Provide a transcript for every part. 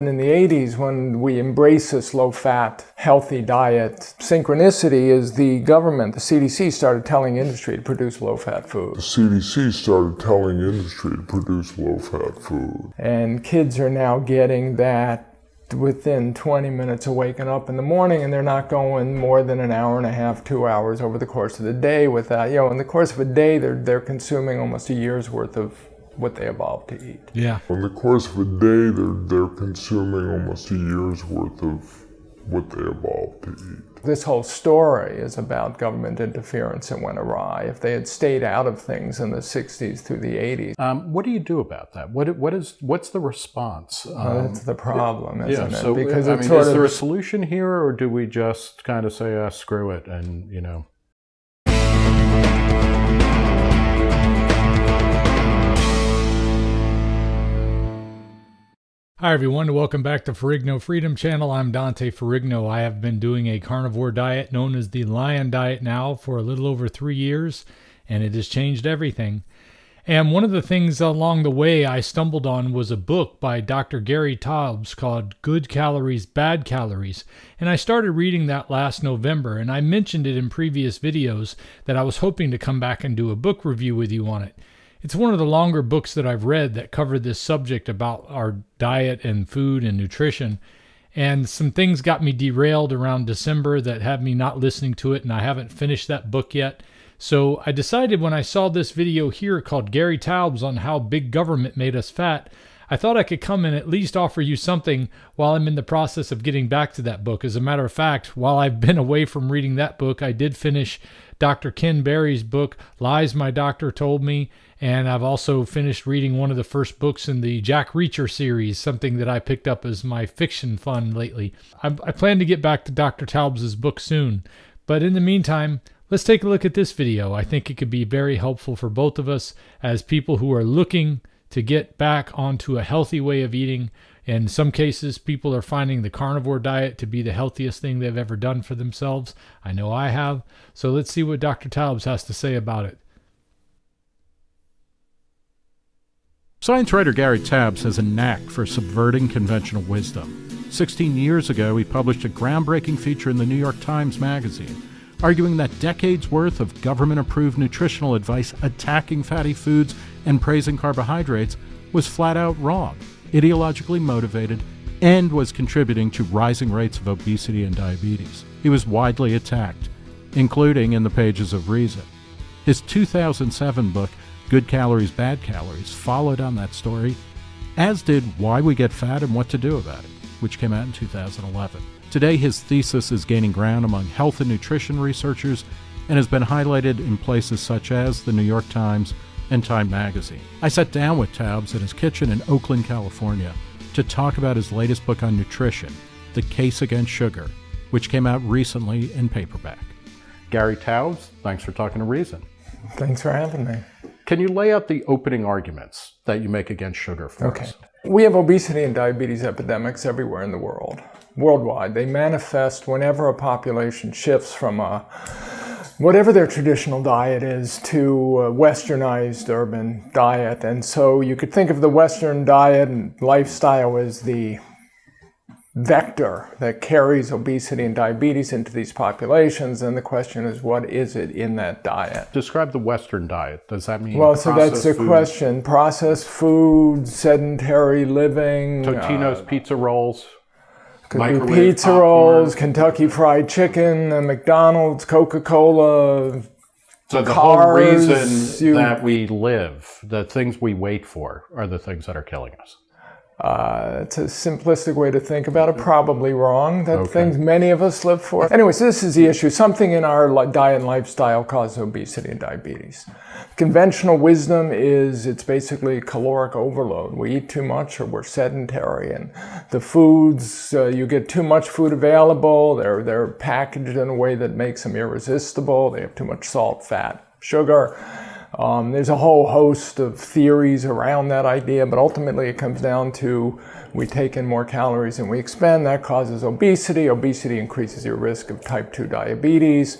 In the 80s, when we embraced this low-fat, healthy diet, synchronicity is the government, the CDC, started telling industry to produce low-fat food. The CDC started telling industry to produce low-fat food. And kids are now getting that within 20 minutes of waking up in the morning, and they're not going more than an hour and a half, 2 hours over the course of the day without, in the course of a day, they're consuming almost a year's worth of what they evolved to eat. Yeah. In the course of a day, they're consuming almost a year's worth of what they evolved to eat. This whole story is about government interference and went awry. If they had stayed out of things in the 60s through the 80s. What do you do about that? What's the response? That's the problem, isn't it? So, because is there a solution here, or do we just kind of say, screw it, and, Hi everyone, and welcome back to Ferrigno Freedom channel. I'm Dante Ferrigno. I have been doing a carnivore diet known as the Lion Diet now for a little over 3 years, and it has changed everything. And one of the things along the way I stumbled on was a book by Dr. Gary Taubes called Good Calories, Bad Calories. And I started reading that last November, and I mentioned it in previous videos that I was hoping to come back and do a book review with you on it. It's one of the longer books that I've read that covered this subject about our diet and food and nutrition. And some things got me derailed around December that had me not listening to it, and I haven't finished that book yet. So I decided when I saw this video here called Gary Taubes on how big government made us fat, I thought I could come and at least offer you something while I'm in the process of getting back to that book. As a matter of fact, while I've been away from reading that book, I did finish Dr. Ken Berry's book, Lies My Doctor Told Me, and I've also finished reading one of the first books in the Jack Reacher series, something that I picked up as my fiction fun lately. I plan to get back to Dr. Taubes' book soon, but in the meantime, let's take a look at this video. I think it could be very helpful for both of us as people who are looking to get back onto a healthy way of eating. In some cases, people are finding the carnivore diet to be the healthiest thing they've ever done for themselves. I know I have. So let's see what Dr. Taubes has to say about it. Science writer Gary Taubes has a knack for subverting conventional wisdom. 16 years ago, he published a groundbreaking feature in the New York Times Magazine, arguing that decades worth of government-approved nutritional advice attacking fatty foods and praising carbohydrates was flat out wrong, ideologically motivated, and was contributing to rising rates of obesity and diabetes. He was widely attacked, including in the pages of Reason. His 2007 book, Good Calories, Bad Calories, followed on that story, as did Why We Get Fat and What to Do About It, which came out in 2011. Today, his thesis is gaining ground among health and nutrition researchers and has been highlighted in places such as the New York Times and Time Magazine. I sat down with Taubes in his kitchen in Oakland, California, to talk about his latest book on nutrition, The Case Against Sugar, which came out recently in paperback. Gary Taubes, thanks for talking to Reason. Thanks for having me. Can you lay out the opening arguments that you make against sugar for us? We have obesity and diabetes epidemics everywhere in the world, worldwide. They manifest whenever a population shifts from whatever their traditional diet is to a westernized urban diet. And so you could think of the Western diet and lifestyle as the vector that carries obesity and diabetes into these populations, and the question is, what is it in that diet? Describe the Western diet. Does that mean well, so that's the question. Processed food, sedentary living, Totino's pizza rolls, could be pizza rolls, Kentucky Fried Chicken, McDonald's, Coca-Cola. So the cars, whole reason that we live, the things we wait for, are the things that are killing us. It's a simplistic way to think about it, probably wrong, that things many of us live for. Anyway, so this is the issue. Something in our diet and lifestyle causes obesity and diabetes. Conventional wisdom is it's basically caloric overload. We eat too much or we're sedentary, and the foods, you get too much food available, they're packaged in a way that makes them irresistible, they have too much salt, fat, sugar. There's a whole host of theories around that idea, but ultimately it comes down to we take in more calories than we expend. That causes obesity. Obesity increases your risk of type 2 diabetes.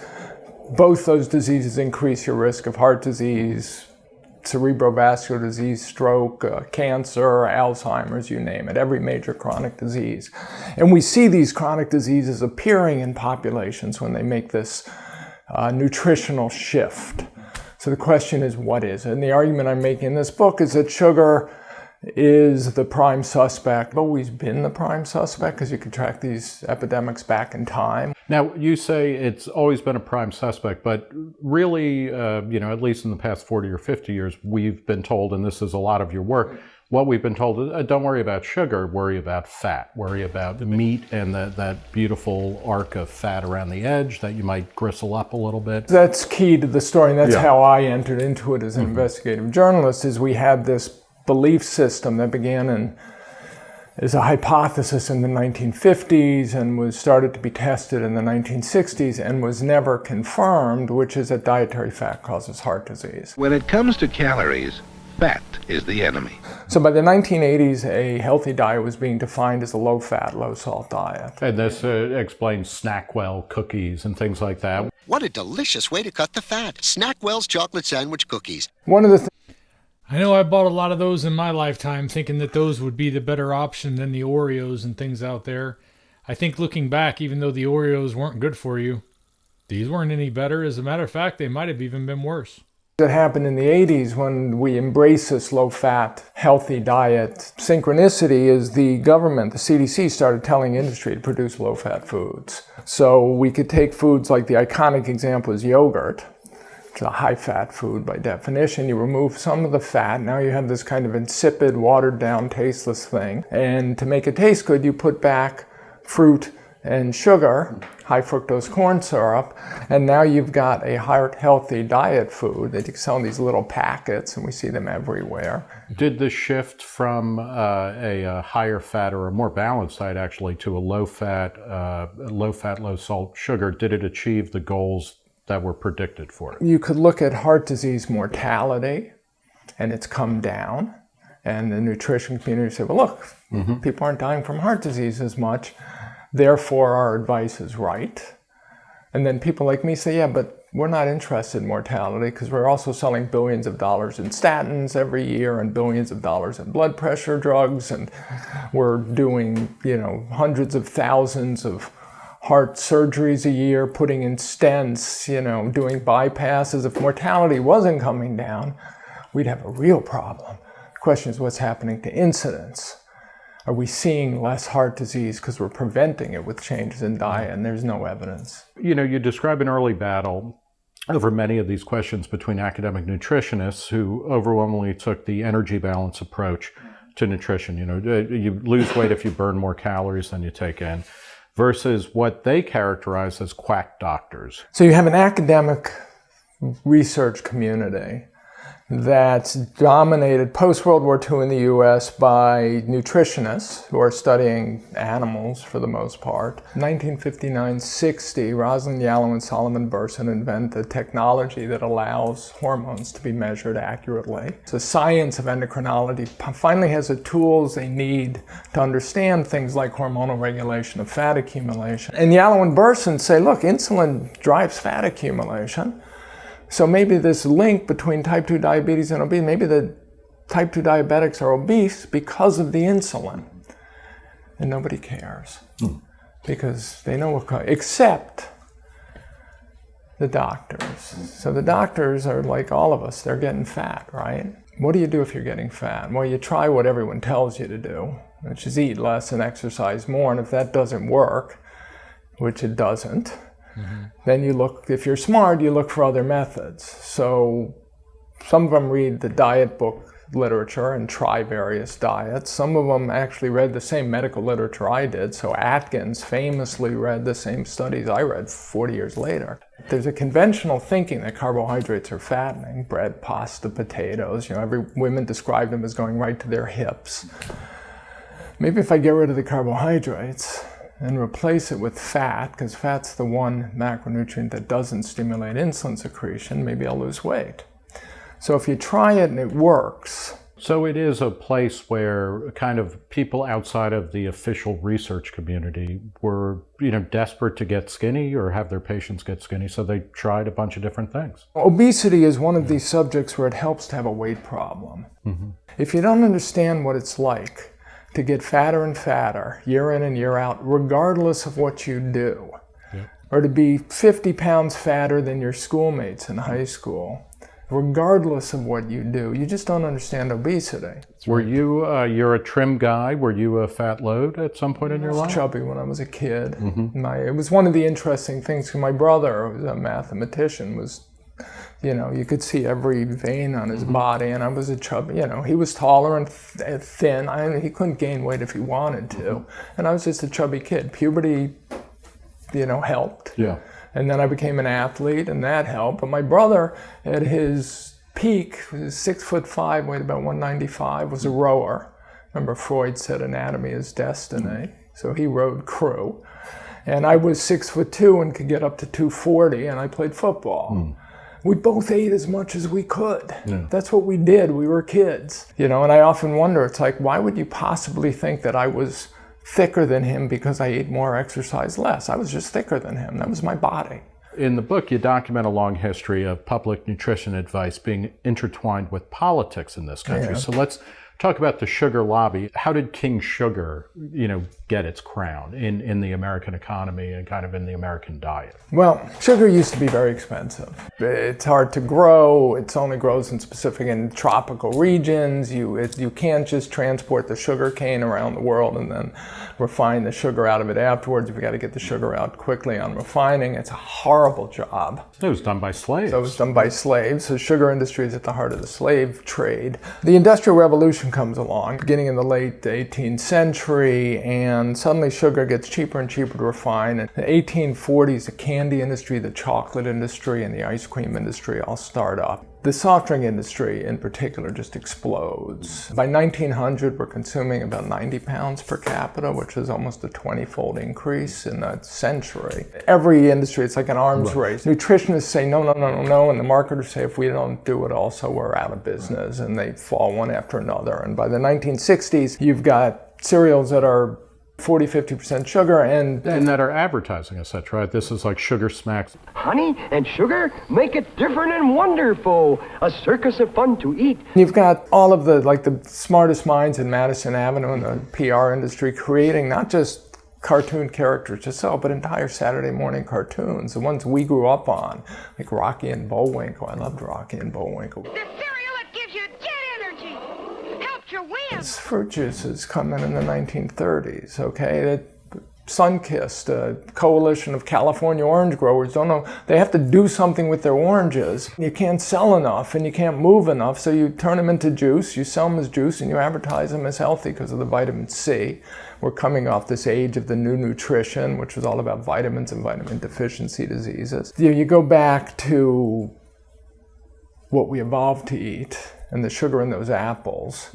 Both those diseases increase your risk of heart disease, cerebrovascular disease, stroke, cancer, Alzheimer's, you name it, every major chronic disease. And we see these chronic diseases appearing in populations when they make this nutritional shift. So the question is, what is it? And the argument I'm making in this book is that sugar is the prime suspect. Always been the prime suspect, because you can track these epidemics back in time. Now, you say it's always been a prime suspect, but really, you know, at least in the past 40 or 50 years, we've been told, and this is a lot of your work, what we've been told is don't worry about sugar, worry about fat, worry about the meat and that beautiful arc of fat around the edge that you might gristle up a little bit. That's key to the story, and that's how I entered into it as an investigative journalist, is we had this belief system that began as a hypothesis in the 1950s and was started to be tested in the 1960s and was never confirmed, which is that dietary fat causes heart disease. When it comes to calories, fat is the enemy. So by the 1980s, a healthy diet was being defined as a low-fat, low-salt diet. And this explains Snackwell cookies and things like that. What a delicious way to cut the fat. Snackwell's chocolate sandwich cookies. One of the I know I bought a lot of those in my lifetime, thinking that those would be the better option than the Oreos and things out there. I think looking back, even though the Oreos weren't good for you, these weren't any better. As a matter of fact, they might have even been worse. That happened in the 80s when we embraced this low-fat, healthy diet. Synchronicity is the government, the CDC, started telling industry to produce low-fat foods. So we could take foods like the iconic example is yogurt. It's a high-fat food by definition. You remove some of the fat. Now you have this kind of insipid, watered-down, tasteless thing. And to make it taste good, you put back fruit and sugar, high fructose corn syrup, and now you've got a heart-healthy diet food that you can sell in these little packets, and we see them everywhere. Did the shift from a higher fat or a more balanced diet actually to a low-fat, low-salt sugar, did it achieve the goals that were predicted for it? You could look at heart disease mortality, and it's come down. And the nutrition community said, well, look, people aren't dying from heart disease as much, therefore our advice is right. And then people like me say, yeah, but we're not interested in mortality because we're also selling billions of dollars in statins every year and billions of dollars in blood pressure drugs, and we're doing, you know, hundreds of thousands of heart surgeries a year, putting in stents, you know, doing bypasses. If mortality wasn't coming down, we'd have a real problem. The question is, what's happening to incidence? Are we seeing less heart disease because we're preventing it with changes in diet? And there's no evidence. You know, you describe an early battle over many of these questions between academic nutritionists who overwhelmingly took the energy balance approach to nutrition. You know, you lose weight if you burn more calories than you take in, versus what they characterize as quack doctors. So you have an academic research community that's dominated post-World War II in the US by nutritionists who are studying animals for the most part. 1959-60, Rosalind Yalow and Solomon Burson invent the technology that allows hormones to be measured accurately. The science of endocrinology finally has the tools they need to understand things like hormonal regulation of fat accumulation. And Yalow and Burson say, look, insulin drives fat accumulation. So maybe this link between type 2 diabetes and obesity, maybe the type 2 diabetics are obese because of the insulin. And nobody cares because they know what, except the doctors. So the doctors are like all of us, they're getting fat, right? What do you do if you're getting fat? Well, you try what everyone tells you to do, which is eat less and exercise more. And if that doesn't work, which it doesn't, then you look, if you're smart, you look for other methods. So some of them read the diet book literature and try various diets. Some of them actually read the same medical literature I did. So Atkins famously read the same studies I read 40 years later. There's a conventional thinking that carbohydrates are fattening. Bread, pasta, potatoes, you know, women describe them as going right to their hips. Maybe if I get rid of the carbohydrates and replace it with fat, because fat's the one macronutrient that doesn't stimulate insulin secretion, maybe I'll lose weight. So if you try it and it works, So it is a place where kind of people outside of the official research community were, desperate to get skinny or have their patients get skinny, so they tried a bunch of different things. Obesity is one of these subjects where it helps to have a weight problem. If you don't understand what it's like to get fatter and fatter year in and year out, regardless of what you do, or to be 50 pounds fatter than your schoolmates in high school, regardless of what you do, you just don't understand obesity. Were you, you're a trim guy, were you a fat load at some point in your life? I was chubby when I was a kid. It was one of the interesting things, my brother, who was a mathematician, was, you could see every vein on his body, and I was a chubby, he was taller and thin. He couldn't gain weight if he wanted to, and I was just a chubby kid. Puberty, helped. Yeah. And then I became an athlete, and that helped. But my brother, at his peak, was 6'5", weighed about 195, was a rower. Remember, Freud said anatomy is destiny. So he rowed crew. And I was 6'2" and could get up to 240, and I played football. We both ate as much as we could. That's what we did. We were kids. And I often wonder, it's like, why would you possibly think that I was thicker than him because I ate more, exercise less? I was just thicker than him. That was my body. In the book, you document a long history of public nutrition advice being intertwined with politics in this country. So let's talk about the sugar lobby. How did King Sugar, get its crown in the American economy and kind of in the American diet? Well, sugar used to be very expensive. It's hard to grow. It only grows in specific and tropical regions. You can't just transport the sugar cane around the world and then refine the sugar out of it afterwards. You've got to get the sugar out quickly on refining. It's a horrible job. It was done by slaves. So it was done by slaves. The sugar industry is at the heart of the slave trade. The Industrial Revolution comes along, beginning in the late 18th century, and suddenly sugar gets cheaper and cheaper to refine. In the 1840s, the candy industry, the chocolate industry, and the ice cream industry all start up. The soft drink industry in particular just explodes. By 1900, we're consuming about 90 pounds per capita, which is almost a 20-fold increase in a century. Every industry, it's like an arms race. Nutritionists say no, no, no, no, no, and the marketers say if we don't do it also, we're out of business, and they fall one after another. And by the 1960s, you've got cereals that are 40–50% sugar and that are advertising as such, right? This is like Sugar Smacks. Honey and sugar make it different and wonderful. A circus of fun to eat. You've got all of the smartest minds in Madison Avenue in the PR industry creating not just cartoon characters itself, but entire Saturday morning cartoons, the ones we grew up on, like Rocky and Bullwinkle. I loved Rocky and Bullwinkle. The cereal that gives you jet energy. Helps you win. Fruit juices come in the 1930s, okay? Sunkist, a coalition of California orange growers, don't know, they have to do something with their oranges. You can't sell enough and you can't move enough, so you turn them into juice, you sell them as juice, and you advertise them as healthy because of the vitamin C. We're coming off this age of the new nutrition, which was all about vitamins and vitamin deficiency diseases. You go back to what we evolved to eat and the sugar in those apples.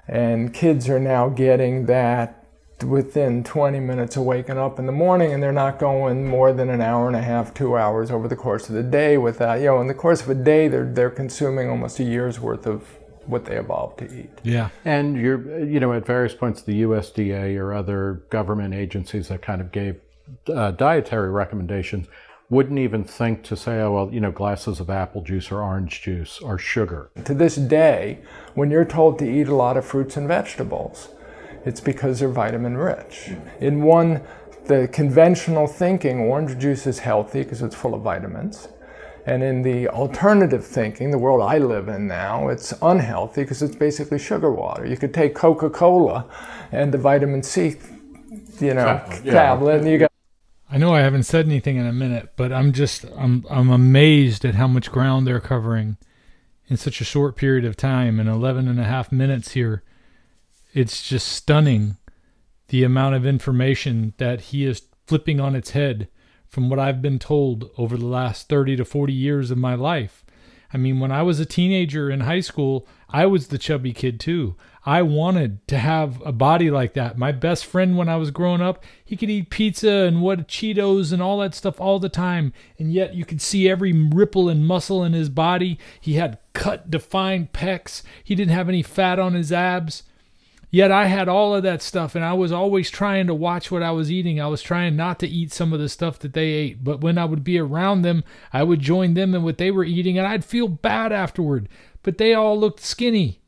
And kids are now getting that within 20 minutes of waking up in the morning, and they're not going more than an hour and a half, 2 hours over the course of the day with that. In the course of a day, they're consuming almost a year's worth of what they evolved to eat. Yeah. And you're, at various points, the USDA or other government agencies that kind of gave dietary recommendations wouldn't even think to say, oh, well, glasses of apple juice or orange juice are sugar. To this day, when you're told to eat a lot of fruits and vegetables, it's because they're vitamin rich. In the conventional thinking, orange juice is healthy because it's full of vitamins. And in the alternative thinking, the world I live in now, it's unhealthy because it's basically sugar water. You could take Coca-Cola and the vitamin C, tablet, and you got. I know I haven't said anything in a minute, but I'm amazed at how much ground they're covering in such a short period of time. In 11.5 minutes here, it's just stunning the amount of information that he is flipping on its head from what I've been told over the last 30 to 40 years of my life. I mean, when I was a teenager in high school, I was the chubby kid too. I wanted to have a body like that. My best friend when I was growing up, he could eat pizza and Cheetos and all that stuff all the time. And yet you could see every ripple and muscle in his body. He had cut, defined pecs. He didn't have any fat on his abs. Yet I had all of that stuff, and I was always trying to watch what I was eating. I was trying not to eat some of the stuff that they ate. But when I would be around them, I would join them in what they were eating, and I'd feel bad afterward. But they all looked skinny.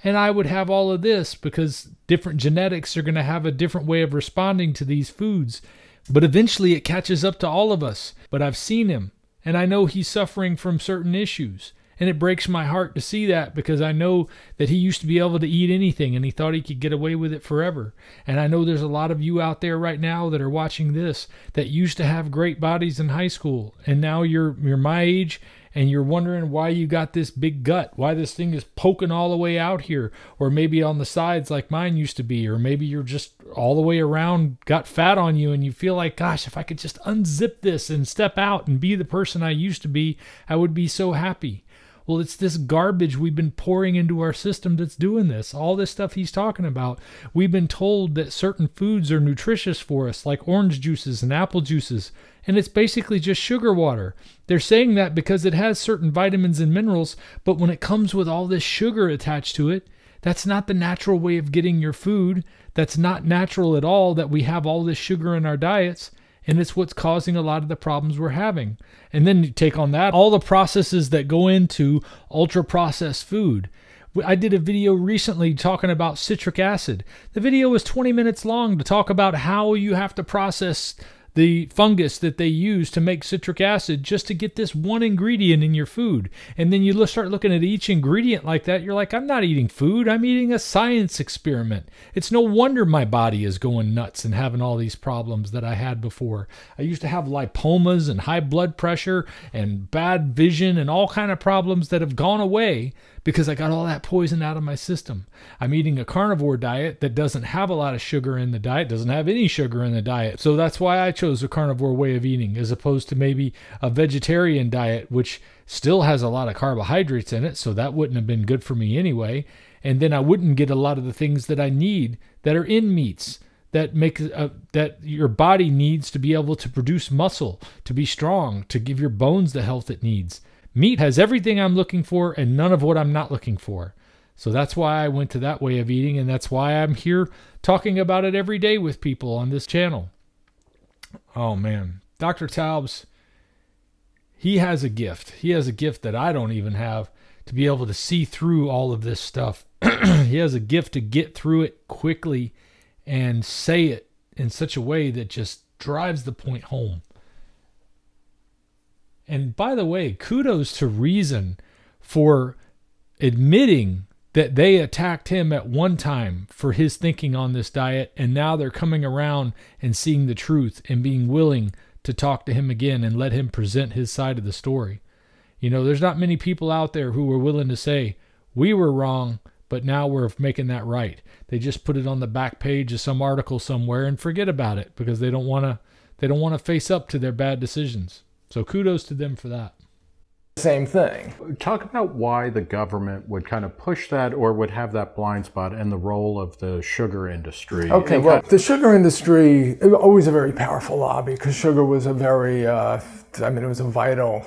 And I would have all of this because different genetics are going to have a different way of responding to these foods. But eventually it catches up to all of us. But I've seen him, and I know he's suffering from certain issues. And it breaks my heart to see that because I know that he used to be able to eat anything and he thought he could get away with it forever. And I know there's a lot of you out there right now that are watching this that used to have great bodies in high school. And now you're my age and you're wondering why you got this big gut, why this thing is poking all the way out here, or maybe on the sides like mine used to be, or maybe you're just all the way around, got fat on you, and you feel like, gosh, if I could just unzip this and step out and be the person I used to be, I would be so happy. Well, it's this garbage we've been pouring into our system that's doing this. All this stuff he's talking about. We've been told that certain foods are nutritious for us, like orange juices and apple juices, and it's basically just sugar water. They're saying that because it has certain vitamins and minerals, but when it comes with all this sugar attached to it, that's not the natural way of getting your food. That's not natural at all that we have all this sugar in our diets. And it's what's causing a lot of the problems we're having. And then you take on that all the processes that go into ultra-processed food. I did a video recently talking about citric acid. The video was 20 minutes long to talk about how you have to process the fungus that they use to make citric acid just to get this one ingredient in your food. And then you start looking at each ingredient like that. You're like, I'm not eating food. I'm eating a science experiment. It's no wonder my body is going nuts and having all these problems that I had before. I used to have lipomas and high blood pressure and bad vision and all kind of problems that have gone away because I got all that poison out of my system. I'm eating a carnivore diet that doesn't have a lot of sugar in the diet, doesn't have any sugar in the diet. So that's why I chose a carnivore way of eating as opposed to maybe a vegetarian diet, which still has a lot of carbohydrates in it. So that wouldn't have been good for me anyway. And then I wouldn't get a lot of the things that I need that are in meats that make that your body needs to be able to produce muscle, to be strong, to give your bones the health it needs. Meat has everything I'm looking for and none of what I'm not looking for. So that's why I went to that way of eating, and that's why I'm here talking about it every day with people on this channel. Oh man, Dr. Taubes, he has a gift. He has a gift that I don't even have, to be able to see through all of this stuff. He has a gift to get through it quickly and say it in such a way that just drives the point home. And by the way, kudos to Reason for admitting that they attacked him at one time for his thinking on this diet, and now they're coming around and seeing the truth and being willing to talk to him again and let him present his side of the story. You know, there's not many people out there who are willing to say, we were wrong, but now we're making that right. They just put it on the back page of some article somewhere and forget about it because they don't want to face up to their bad decisions. So kudos to them for that. Same thing. Talk about why the government would kind of push that or would have that blind spot and the role of the sugar industry. Okay, well, the sugar industry is always a very powerful lobby because sugar was a very, it was a vital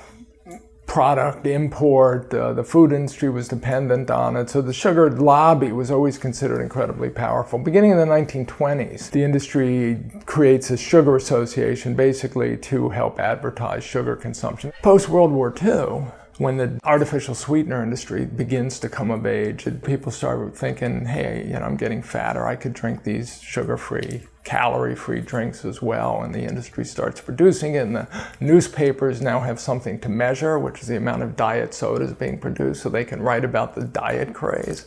product import. The food industry was dependent on it. So the sugar lobby was always considered incredibly powerful. Beginning in the 1920s, the industry creates a sugar association basically to help advertise sugar consumption. Post-World War II, when the artificial sweetener industry begins to come of age, people start thinking, hey, I'm getting fatter. I could drink these sugar-free, calorie-free drinks as well. And the industry starts producing it, and the newspapers now have something to measure, which is the amount of diet sodas being produced, so they can write about the diet craze.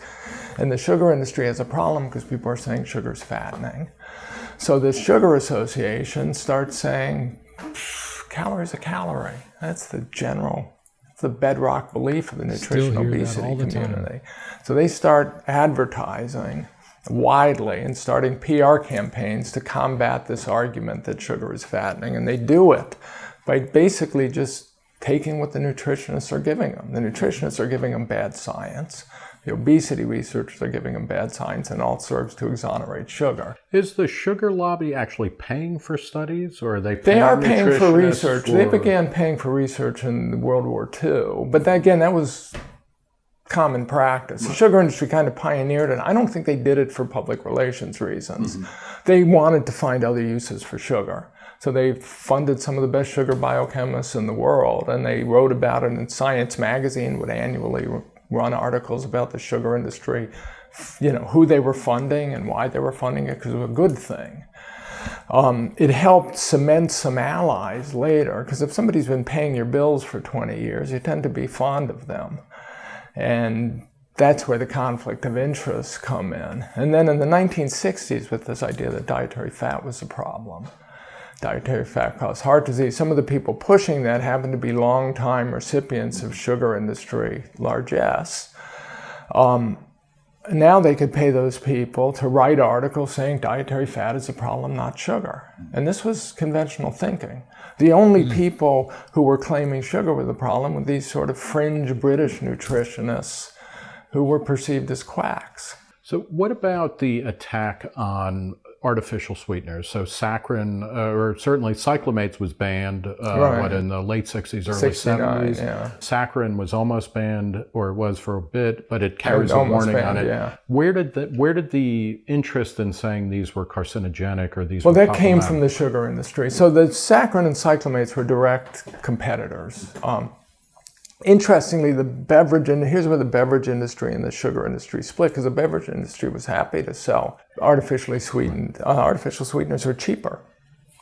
And the sugar industry has a problem because people are saying sugar's fattening. So the Sugar Association starts saying, calories a calorie. That's the bedrock belief of the nutrition obesity community. So they start advertising widely and starting PR campaigns to combat this argument that sugar is fattening. And they do it by basically just taking what the nutritionists are giving them. The nutritionists are giving them bad science. The obesity researchers are giving them bad science, and all it serves to exonerate sugar. Is the sugar lobby actually paying for studies, or are they paying? They are paying for research. They began paying for research in World War II. But that, again, that was common practice. The sugar industry kind of pioneered it. I don't think they did it for public relations reasons. They wanted to find other uses for sugar. So they funded some of the best sugar biochemists in the world, and they wrote about it in Science magazine, would annually run articles about the sugar industry, you know, who they were funding and why they were funding it, because it was a good thing. It helped cement some allies later, because if somebody's been paying your bills for 20 years, you tend to be fond of them. And that's where the conflict of interests come in. And then in the 1960s, with this idea that dietary fat was a problem. Dietary fat caused heart disease. Some of the people pushing that happened to be long-time recipients of sugar industry largesse. Now they could pay those people to write articles saying dietary fat is a problem, not sugar. And this was conventional thinking. The only people who were claiming sugar were the problem were these sort of fringe British nutritionists who were perceived as quacks. So what about the attack on artificial sweeteners? So saccharin, or certainly cyclamates was banned, what, in the late 60s, early 70s? Yeah. Saccharin was almost banned, or it was for a bit, but it carries a warning on it. Yeah. Where did the interest in saying these were carcinogenic or these were that problematic? Came from the sugar industry. So the saccharin and cyclamates were direct competitors. Interestingly, the beverage, and here's where the beverage industry and the sugar industry split, because the beverage industry was happy to sell artificially sweetened, artificial sweeteners are cheaper.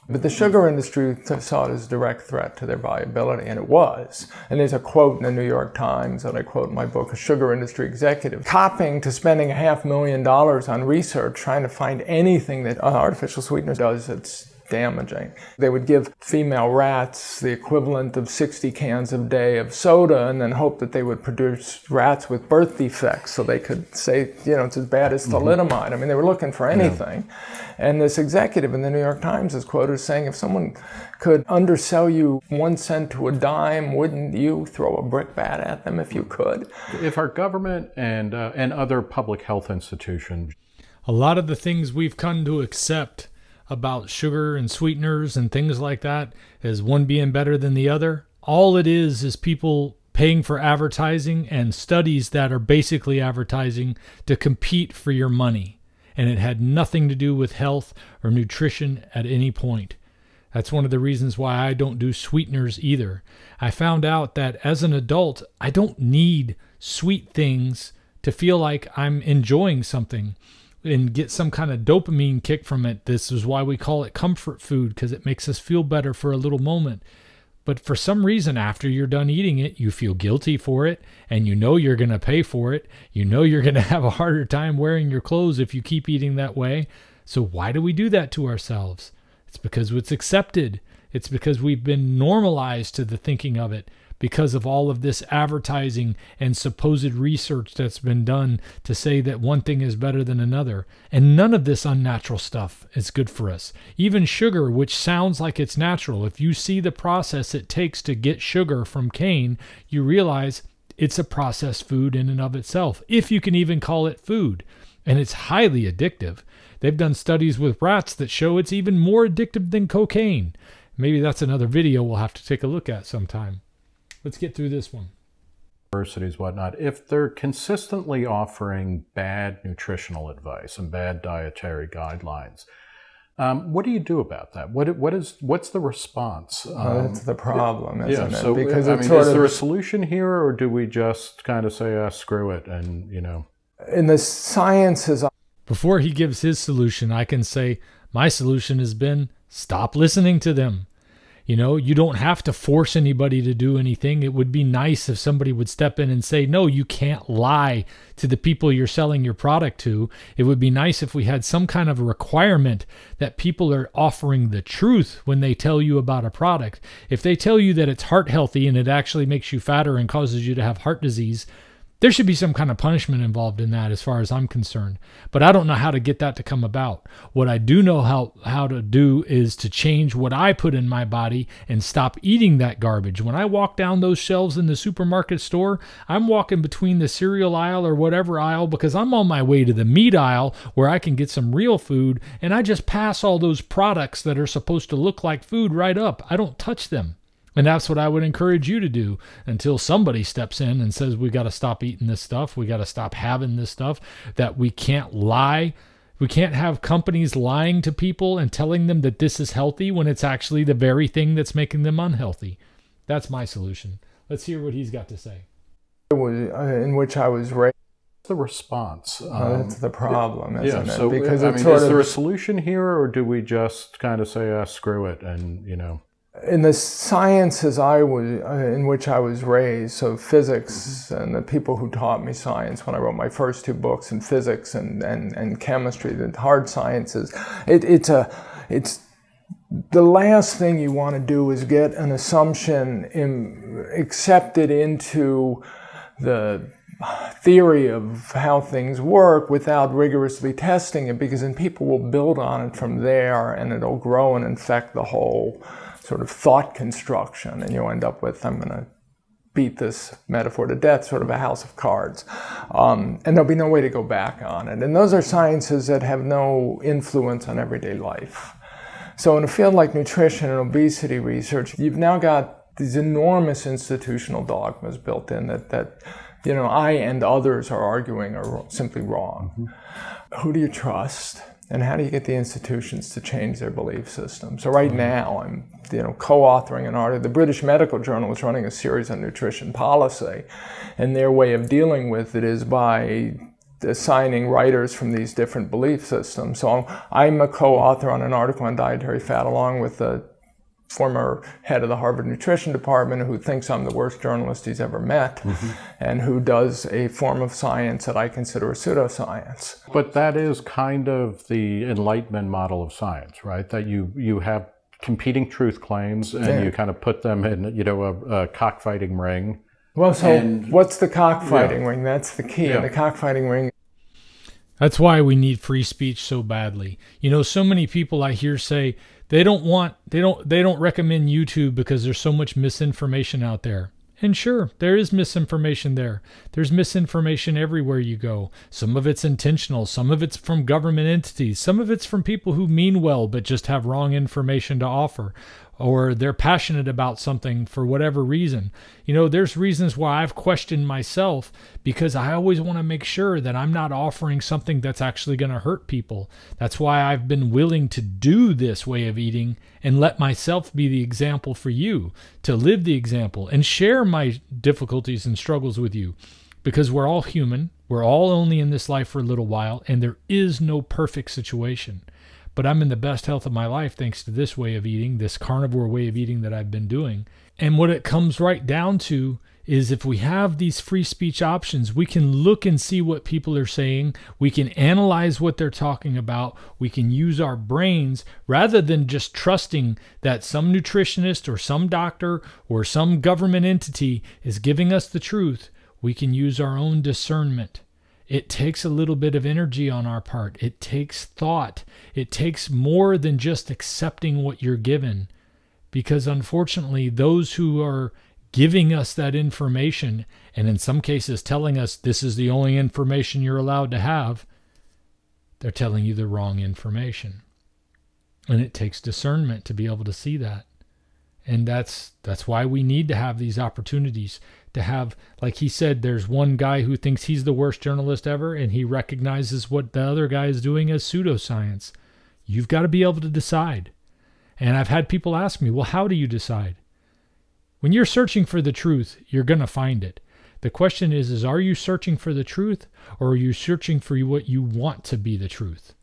But the sugar industry saw it as a direct threat to their viability, and it was. And there's a quote in the New York Times that I quote in my book, a sugar industry executive, copping to spending $500,000 on research trying to find anything that artificial sweetener does that's damaging. They would give female rats the equivalent of 60 cans a day of soda and then hope that they would produce rats with birth defects so they could say, you know, it's as bad as thalidomide. I mean, they were looking for anything. Yeah. And this executive in the New York Times is quoted as saying, if someone could undersell you 1 cent to a dime, wouldn't you throw a brickbat at them if you could? If our government and other public health institutions, a lot of the things we've come to accept about sugar and sweeteners and things like that as one being better than the other. All it is people paying for advertising and studies that are basically advertising to compete for your money. And it had nothing to do with health or nutrition at any point. That's one of the reasons why I don't do sweeteners either. I found out that as an adult, I don't need sweet things to feel like I'm enjoying something and get some kind of dopamine kick from it. This is why we call it comfort food, because it makes us feel better for a little moment. But for some reason, after you're done eating it, you feel guilty for it, and you know you're going to pay for it. You know you're going to have a harder time wearing your clothes if you keep eating that way. So why do we do that to ourselves? It's because it's accepted. It's because we've been normalized to the thinking of it, because of all of this advertising and supposed research that's been done to say that one thing is better than another. And none of this unnatural stuff is good for us. Even sugar, which sounds like it's natural, if you see the process it takes to get sugar from cane, you realize it's a processed food in and of itself, if you can even call it food. And it's highly addictive. They've done studies with rats that show it's even more addictive than cocaine. Maybe that's another video we'll have to take a look at sometime. Let's get through this one. Universities, whatnot, if they're consistently offering bad nutritional advice and bad dietary guidelines, what do you do about that? What's the response? That's the problem, isn't it? So, because I mean, is there a solution here, or do we just kind of say, screw it, and, you know? In the sciences... Before he gives his solution, I can say, my solution has been, stop listening to them. You know, you don't have to force anybody to do anything. It would be nice if somebody would step in and say, no, you can't lie to the people you're selling your product to. It would be nice if we had some kind of a requirement that people are offering the truth when they tell you about a product. If they tell you that it's heart healthy and it actually makes you fatter and causes you to have heart disease, there should be some kind of punishment involved in that as far as I'm concerned. But I don't know how to get that to come about. What I do know how to do is to change what I put in my body and stop eating that garbage. When I walk down those shelves in the supermarket store, I'm walking between the cereal aisle or whatever aisle because I'm on my way to the meat aisle where I can get some real food, and I just pass all those products that are supposed to look like food right up. I don't touch them. And that's what I would encourage you to do until somebody steps in and says, we got to stop eating this stuff. We got to stop having this stuff, that we can't lie. We can't have companies lying to people and telling them that this is healthy when it's actually the very thing that's making them unhealthy. That's my solution. Let's hear what he's got to say. It was in which I was raised. The response. That's the problem, isn't it? So, because I mean, is there a solution here, or do we just kind of say, screw it, and, you know? In the sciences in which I was raised, so physics and the people who taught me science when I wrote my first 2 books in physics and chemistry, the hard sciences, it's the last thing you want to do is get an assumption accepted into the theory of how things work without rigorously testing it, because then people will build on it from there and it'll grow and infect the whole sort of thought construction, and you end up with, I'm going to beat this metaphor to death, sort of a house of cards. And there'll be no way to go back on it. And those are sciences that have no influence on everyday life. So in a field like nutrition and obesity research, you've now got these enormous institutional dogmas built in that you know, I and others are arguing are simply wrong. Mm-hmm. Who do you trust? And how do you get the institutions to change their belief system? So right now, I'm co-authoring an article. The British Medical Journal is running a series on nutrition policy, and their way of dealing with it is by assigning writers from these different belief systems. So I'm a co-author on an article on dietary fat, along with the former head of the Harvard Nutrition Department, who thinks I'm the worst journalist he's ever met, mm-hmm. and who does a form of science that I consider a pseudoscience. But that is kind of the Enlightenment model of science, right? That you have competing truth claims, and you kind of put them in, a cockfighting ring. Well, so what's the cockfighting ring? That's the key. Yeah. The cockfighting ring. That's why we need free speech so badly. So many people I hear say, they don't recommend YouTube because there's so much misinformation out there. And sure, there is misinformation there. There's misinformation everywhere you go. Some of it's intentional. Some of it's from government entities. Some of it's from people who mean well but just have wrong information to offer. Or they're passionate about something for whatever reason. There's reasons why I've questioned myself, because I always want to make sure that I'm not offering something that's actually going to hurt people. That's why I've been willing to do this way of eating and let myself be the example for you, to live the example and share my difficulties and struggles with you, because we're all human. We're all only in this life for a little while, and there is no perfect situation. But I'm in the best health of my life thanks to this way of eating, this carnivore way of eating that I've been doing. And what it comes right down to is, if we have these free speech options, we can look and see what people are saying. We can analyze what they're talking about. We can use our brains rather than just trusting that some nutritionist or some doctor or some government entity is giving us the truth. We can use our own discernment. It takes a little bit of energy on our part. It takes thought. It takes more than just accepting what you're given. Because unfortunately, those who are giving us that information, and in some cases telling us this is the only information you're allowed to have, they're telling you the wrong information. And it takes discernment to be able to see that. And that's why we need to have these opportunities to have, like he said, there's one guy who thinks he's the worst journalist ever, and he recognizes what the other guy is doing as pseudoscience. You've got to be able to decide. And I've had people ask me, well, how do you decide? When you're searching for the truth, you're going to find it. The question is are you searching for the truth, or are you searching for what you want to be the truth?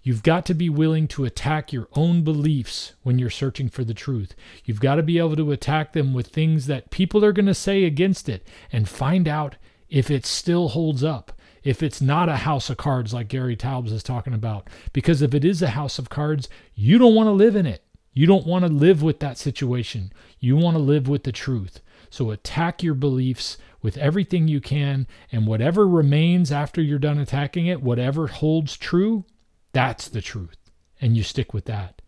You've got to be willing to attack your own beliefs when you're searching for the truth. You've got to be able to attack them with things that people are going to say against it, and find out if it still holds up, if it's not a house of cards like Gary Taubes is talking about. Because if it is a house of cards, you don't want to live in it. You don't want to live with that situation. You want to live with the truth. So attack your beliefs with everything you can, and whatever remains after you're done attacking it, whatever holds true, that's the truth, and you stick with that.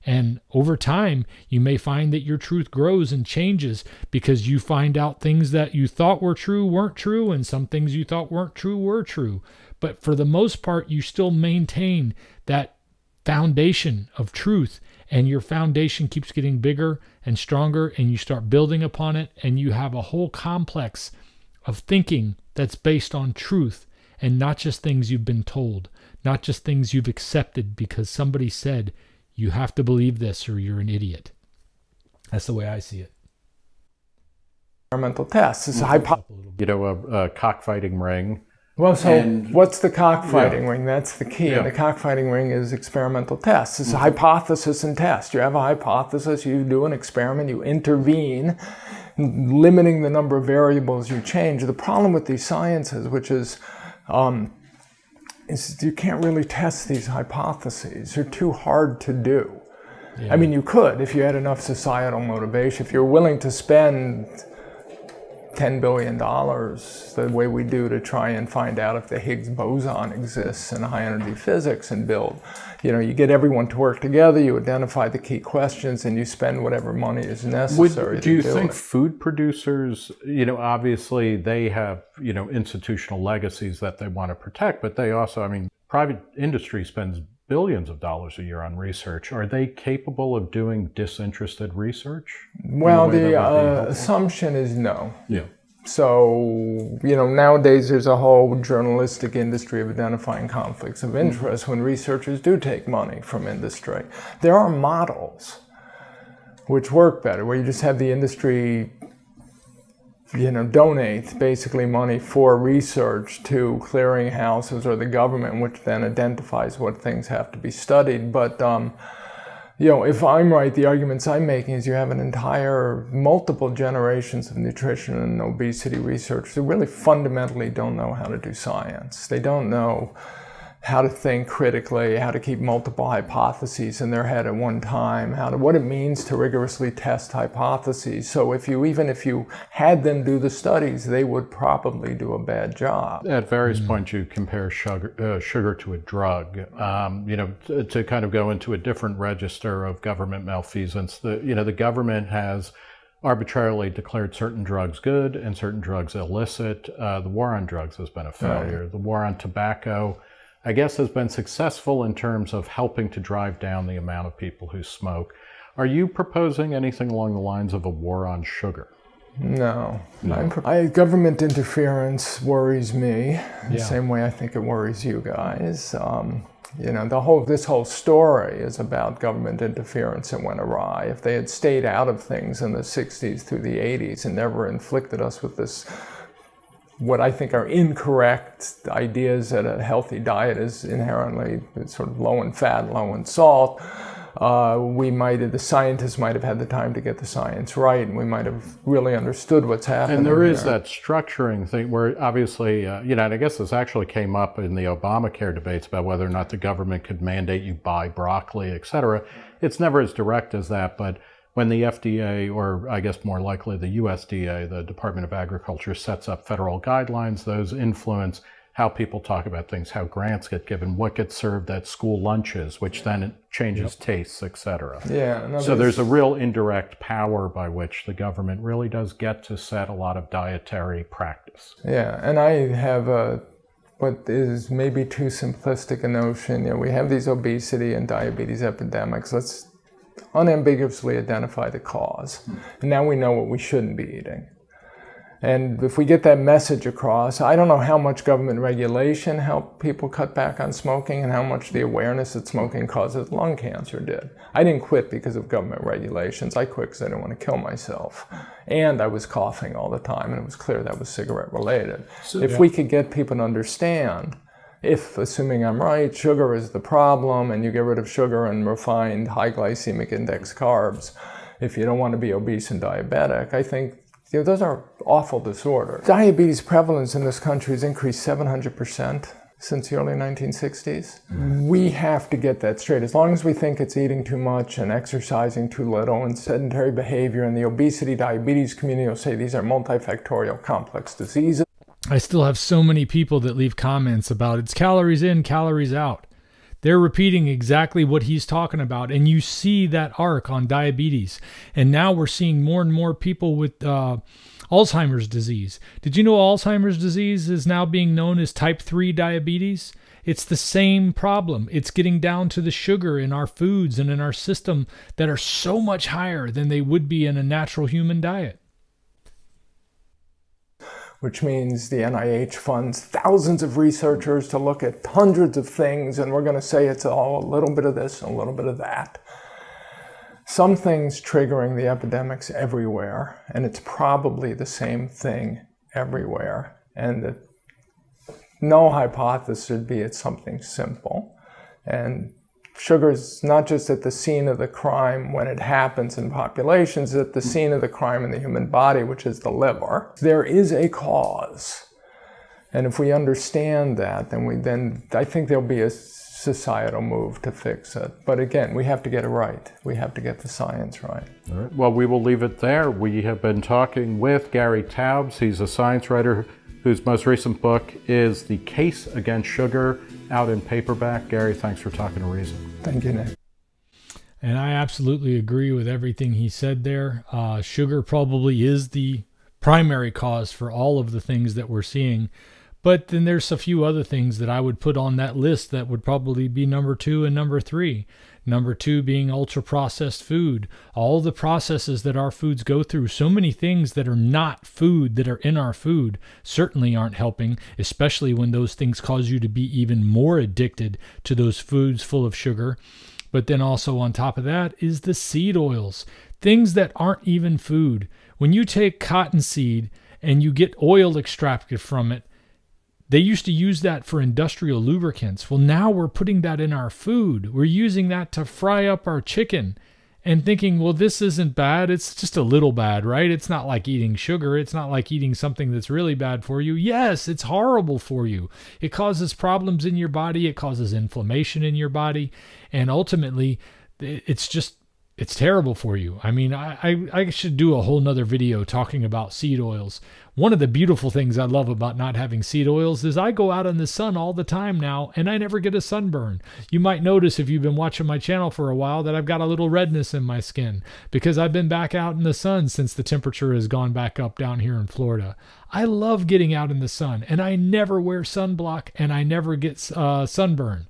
And over time, you may find that your truth grows and changes, because you find out things that you thought were true weren't true, and some things you thought weren't true were true. But for the most part, you still maintain that foundation of truth, and your foundation keeps getting bigger and stronger, and you start building upon it, and you have a whole complex of thinking that's based on truth and not just things you've been told, not just things you've accepted because somebody said you have to believe this or you're an idiot. That's the way I see it. Experimental tests. It's a cockfighting ring. Well, so what's the cockfighting ring? That's the key. And the cockfighting ring is experimental tests. It's a hypothesis and test. You have a hypothesis, you do an experiment, you intervene, limiting the number of variables you change. The problem with these sciences, which is you can't really test these hypotheses. They're too hard to do. I mean, you could if you had enough societal motivation. If you're willing to spend $10 billion the way we do to try and find out if the Higgs boson exists in high energy physics and build. You get everyone to work together, you identify the key questions, and you spend whatever money is necessary do you think food producers, obviously they have, institutional legacies that they want to protect, but they also, private industry spends billions of dollars a year on research. Are they capable of doing disinterested research? Well, the assumption is no. Yeah. So, nowadays there's a whole journalistic industry of identifying conflicts of interest when researchers do take money from industry. There are models which work better, where you just have the industry donate basically money for research to clearinghouses or the government, which then identifies what things have to be studied. But, if I'm right, the arguments I'm making is you have an entire multiple generations of nutrition and obesity research who really fundamentally don't know how to do science. They don't know how to think critically, how to keep multiple hypotheses in their head at one time, what it means to rigorously test hypotheses. So even if you had them do the studies, they would probably do a bad job. At various points, you compare sugar to a drug. To kind of go into a different register of government malfeasance, the government has arbitrarily declared certain drugs good and certain drugs illicit. The war on drugs has been a failure. The war on tobacco, I guess, has been successful in terms of helping to drive down the amount of people who smoke. Are you proposing anything along the lines of a war on sugar? No. Government interference worries me the same way I think it worries you guys. This whole story is about government interference that went awry. If they had stayed out of things in the 60s through the 80s and never inflicted us with this, what I think are incorrect ideas that a healthy diet is inherently sort of low in fat, low in salt, the scientists might have had the time to get the science right, and we might have really understood what's happening. And there is that structuring thing where obviously, and I guess this actually came up in the Obamacare debates about whether or not the government could mandate you buy broccoli, et cetera. It's never as direct as that, but when the FDA, or I guess more likely the USDA, the Department of Agriculture, sets up federal guidelines, those influence how people talk about things, how grants get given, what gets served at school lunches, which then changes tastes, etc. So there's a real indirect power by which the government really does get to set a lot of dietary practice. Yeah, and I have what is maybe too simplistic a notion. We have these obesity and diabetes epidemics. Let's unambiguously identify the cause. And now we know what we shouldn't be eating. And if we get that message across, I don't know how much government regulation helped people cut back on smoking and how much the awareness that smoking causes lung cancer did. I didn't quit because of government regulations. I quit because I didn't want to kill myself. And I was coughing all the time, and it was clear that was cigarette related. If we could get people to understand, if, assuming I'm right, sugar is the problem and you get rid of sugar and refined high glycemic index carbs, if you don't want to be obese and diabetic, I think those are awful disorders. Diabetes prevalence in this country has increased 700% since the early 1960s. We have to get that straight. As long as we think it's eating too much and exercising too little and sedentary behavior, and the obesity diabetes community will say these are multifactorial complex diseases. I still have so many people that leave comments about it's calories in, calories out. They're repeating exactly what he's talking about. And you see that arc on diabetes. And now we're seeing more and more people with Alzheimer's disease. Did you know Alzheimer's disease is now being known as type 3 diabetes? It's the same problem. It's getting down to the sugar in our foods and in our system that are so much higher than they would be in a natural human diet. Which means the NIH funds thousands of researchers to look at hundreds of things, and we're going to say it's all a little bit of this and a little bit of that. Some things triggering the epidemics everywhere, and it's probably the same thing everywhere. And no hypothesis would be it's something simple. And sugar is not just at the scene of the crime when it happens in populations, it's at the scene of the crime in the human body, which is the liver. There is a cause. And if we understand that, then I think there'll be a societal move to fix it. But again, we have to get it right. We have to get the science right. All right. Well, we will leave it there. We have been talking with Gary Taubes. He's a science writer whose most recent book is The Case Against Sugar, out in paperback. Gary, thanks for talking to Reason. Thank you, Nick. And I absolutely agree with everything he said there. Sugar probably is the primary cause for all of the things that we're seeing. But then there's a few other things that I would put on that list that would probably be number 2 and number 3. Number 2 being ultra-processed food. All the processes that our foods go through, so many things that are not food that are in our food certainly aren't helping, especially when those things cause you to be even more addicted to those foods full of sugar. But then also on top of that is the seed oils, things that aren't even food. When you take cottonseed and you get oil extracted from it, they used to use that for industrial lubricants. Well, now we're putting that in our food. We're using that to fry up our chicken and thinking, well, this isn't bad. It's just a little bad, right? It's not like eating sugar. It's not like eating something that's really bad for you. Yes, it's horrible for you. It causes problems in your body. It causes inflammation in your body. And ultimately, it's terrible for you. I mean, I should do a whole nother video talking about seed oils. One of the beautiful things I love about not having seed oils is I go out in the sun all the time now and I never get a sunburn. You might notice if you've been watching my channel for a while that I've got a little redness in my skin because I've been back out in the sun since the temperature has gone back up down here in Florida. I love getting out in the sun and I never wear sunblock and I never get sunburn.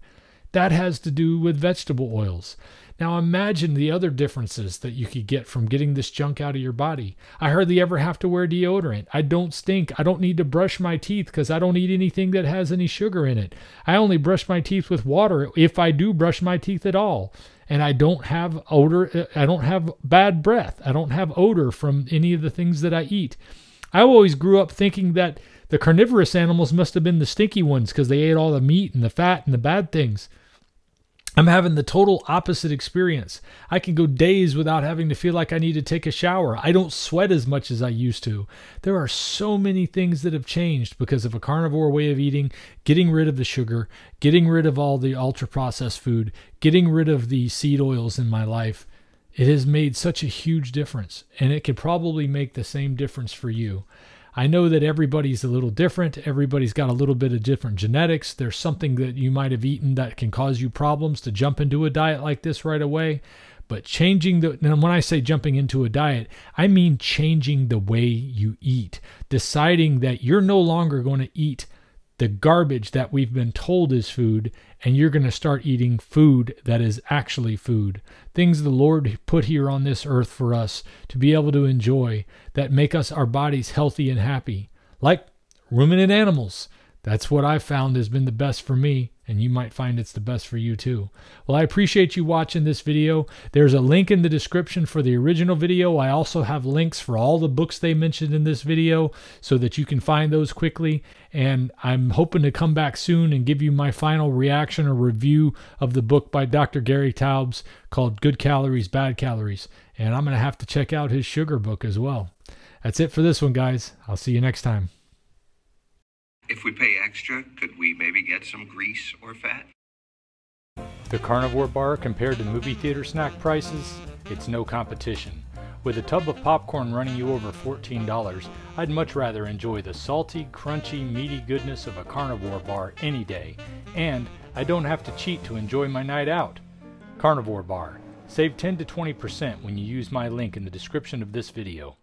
That has to do with vegetable oils. Now imagine the other differences that you could get from getting this junk out of your body. I hardly ever have to wear deodorant. I don't stink. I don't need to brush my teeth because I don't eat anything that has any sugar in it. I only brush my teeth with water if I do brush my teeth at all. And I don't have odor. I don't have bad breath. I don't have odor from any of the things that I eat. I always grew up thinking that the carnivorous animals must have been the stinky ones because they ate all the meat and the fat and the bad things. I'm having the total opposite experience. I can go days without having to feel like I need to take a shower. I don't sweat as much as I used to. There are so many things that have changed because of a carnivore way of eating, getting rid of the sugar, getting rid of all the ultra-processed food, getting rid of the seed oils in my life. It has made such a huge difference, and it could probably make the same difference for you. I know that everybody's a little different. Everybody's got a little bit of different genetics. There's something that you might have eaten that can cause you problems to jump into a diet like this right away. But changing and when I say jumping into a diet, I mean changing the way you eat. Deciding that you're no longer going to eat the garbage that we've been told is food, and you're going to start eating food that is actually food. Things the Lord put here on this earth for us to be able to enjoy that make us our bodies healthy and happy. Like ruminant animals. That's what I've found has been the best for me, and you might find it's the best for you too. Well, I appreciate you watching this video. There's a link in the description for the original video. I also have links for all the books they mentioned in this video so that you can find those quickly. And I'm hoping to come back soon and give you my final reaction or review of the book by Dr. Gary Taubes called Good Calories, Bad Calories. And I'm going to have to check out his sugar book as well. That's it for this one, guys. I'll see you next time. If we pay extra, could we maybe get some grease or fat? The Carnivore Bar, compared to movie theater snack prices, it's no competition. With a tub of popcorn running you over $14, I'd much rather enjoy the salty, crunchy, meaty goodness of a Carnivore Bar any day. And I don't have to cheat to enjoy my night out. Carnivore Bar. Save 10 to 20% when you use my link in the description of this video.